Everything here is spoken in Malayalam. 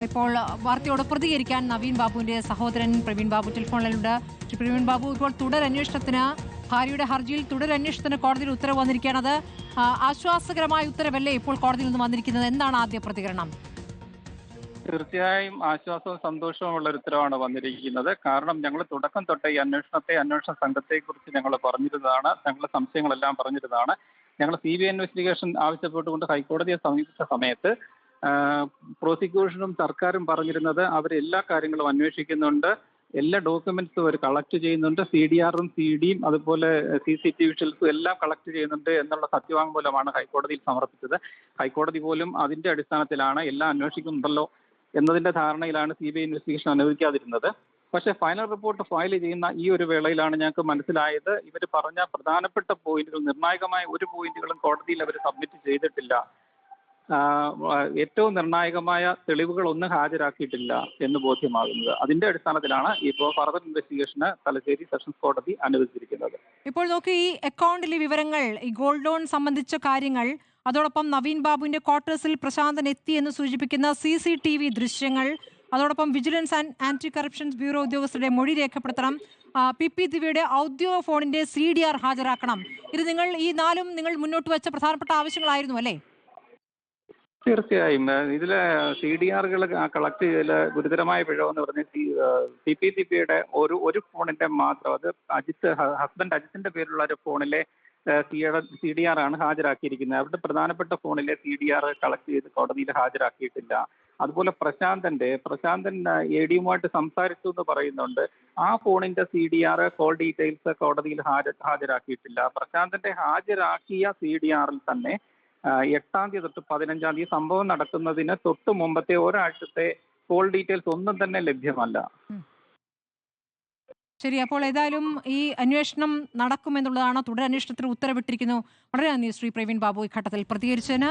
ഇപ്പോൾ വാർത്തയോട് പ്രതികരിക്കാൻ നവീൻ ബാബുവിന്റെ സഹോദരൻ പ്രവീൺ ബാബു ടെലിഫോണിലുണ്ട്. ശ്രീ പ്രവീൺ ബാബു, ഇപ്പോൾ തുടരന്വേഷണത്തിന് ഭാര്യയുടെ ഹർജിയിൽ തുടരന്വേഷണത്തിന് കോടതിയിൽ ഉത്തരവ് വന്നിരിക്കുകയാണ്. അത് ആശ്വാസകരമായ ഉത്തരവല്ലേ ഇപ്പോൾ കോടതിയിൽ നിന്ന് വന്നിരിക്കുന്നത്? എന്താണ് ആദ്യ പ്രതികരണം? തീർച്ചയായും ആശ്വാസവും സന്തോഷവും ഉള്ള ഒരു ഉത്തരവാണ് വന്നിരിക്കുന്നത്. കാരണം ഞങ്ങൾ തുടക്കം തൊട്ടേ ഈ അന്വേഷണ സംഘത്തെക്കുറിച്ച് ഞങ്ങൾ പറഞ്ഞിരുന്നതാണ്. ഞങ്ങളുടെ സംശയങ്ങളെല്ലാം പറഞ്ഞിരുന്നതാണ്. ഞങ്ങൾ CBI ഇൻവെസ്റ്റിഗേഷൻ ആവശ്യപ്പെട്ടുകൊണ്ട് ഹൈക്കോടതിയെ സമീപിച്ച സമയത്ത് പ്രോസിക്യൂഷനും സർക്കാരും പറഞ്ഞിരുന്നത് അവർ എല്ലാ കാര്യങ്ങളും അന്വേഷിക്കുന്നുണ്ട്, എല്ലാ ഡോക്യുമെന്റ്സും അവർ കളക്ട് ചെയ്യുന്നുണ്ട്, CDRും CDയും അതുപോലെ CCTV വിഷ്വൽസും എല്ലാം കളക്ട് ചെയ്യുന്നുണ്ട് എന്നുള്ള സത്യവാങ്മൂലമാണ് ഹൈക്കോടതിയിൽ സമർപ്പിച്ചത്. ഹൈക്കോടതി പോലും അതിന്റെ അടിസ്ഥാനത്തിലാണ് എല്ലാം അന്വേഷിക്കുന്നുണ്ടല്ലോ എന്നതിന്റെ ധാരണയിലാണ് CBI ഇൻവെസ്റ്റിഗേഷൻ അനുവദിക്കാതിരുന്നത്. പക്ഷേ ഫൈനൽ റിപ്പോർട്ട് ഫയൽ ചെയ്യുന്ന ഈ ഒരു വേളയിലാണ് ഞങ്ങൾക്ക് മനസ്സിലായത് ഇവർ പറഞ്ഞ പ്രധാനപ്പെട്ട പോയിന്റുകൾ, നിർണായകമായ ഒരു പോയിന്റുകളും കോടതിയിൽ അവർ സബ്മിറ്റ് ചെയ്തിട്ടില്ല. ഏറ്റവും നിർണായകമായ തെളിവുകളൊന്നും ഹാജരാക്കിയിട്ടില്ല എന്ന് ബോധ്യമാകുന്നത്. അതിന്റെ അടിസ്ഥാനത്തിലാണ് ഇപ്പോൾ ഫർദർ ഇൻവെസ്റ്റിഗേഷന് തലശ്ശേരി സെഷൻസ് കോടതി അനുവദിച്ചിരിക്കുന്നത്. ഇപ്പോൾ നോക്കി, ഈ അക്കൗണ്ടിലെ വിവരങ്ങൾ, ഈ ഗോൾഡ് ലോൺ സംബന്ധിച്ച കാര്യങ്ങൾ, അതോടൊപ്പം നവീൻ ബാബുവിന്റെ ക്വാർട്ടേഴ്സിൽ പ്രശാന്തൻ എത്തി എന്ന് സൂചിപ്പിക്കുന്ന CCTV ദൃശ്യങ്ങൾ, അതോടൊപ്പം vigilance and anti corruption bureau ഉദ്യോഗസ്ഥരുടെ മൊഴി രേഖപ്പെടുത്തണം, PP ദിവ്യയുടെ ഔദ്യോഗിക ഫോണിന്റെ CDR ഹാജരാക്കണം. ഇത് ഈ നാലും നിങ്ങൾ മുന്നോട്ട് വെച്ച പ്രധാനപ്പെട്ട ആവശ്യങ്ങളായിരുന്നു അല്ലേ? തീർച്ചയായും ഇതിലെ CDRകൾ കളക്ട് ചെയ്തതിൽ ഗുരുതരമായ പിഴവെന്ന് പറഞ്ഞ PP ദിവ്യയുടെ ഒരു ഫോണിന്റെ മാത്രം, അത് ഹസ്ബൻഡ് അജിത്തിന്റെ പേരിലുള്ള ഒരു ഫോണിലെ CDR ആണ് ഹാജരാക്കിയിരിക്കുന്നത്. അവരുടെ പ്രധാനപ്പെട്ട ഫോണിലെ CDR കളക്ട് ചെയ്ത് കോടതിയിൽ ഹാജരാക്കിയിട്ടില്ല. അതുപോലെ പ്രശാന്തൻ ADയുമായിട്ട് സംസാരിച്ചു എന്ന് പറയുന്നുണ്ട്. ആ ഫോണിന്റെ CDR കോൾ ഡീറ്റെയിൽസ് കോടതിയിൽ ഹാജരാക്കിയിട്ടില്ല. പ്രശാന്തന്റെ ഹാജരാക്കിയ CDRൽ തന്നെ 8-ാം തീയതി തൊട്ട് 15-ാം തീയതി സംഭവം നടക്കുന്നതിന് തൊട്ട് മുമ്പത്തെ ഒരാഴ്ചത്തെ കോൾ ഡീറ്റെയിൽസ് ഒന്നും തന്നെ ലഭ്യമല്ല. ശരി, അപ്പോൾ ഏതായാലും ഈ അന്വേഷണം നടക്കുമെന്നുള്ളതാണ്. തുടരന്വേഷണത്തിന് ഉത്തരവിട്ടിരിക്കുന്നു. വളരെ നന്ദി ശ്രീ പ്രവീൺ ബാബു ഈ ഘട്ടത്തിൽ പ്രതികരിച്ചതിന്.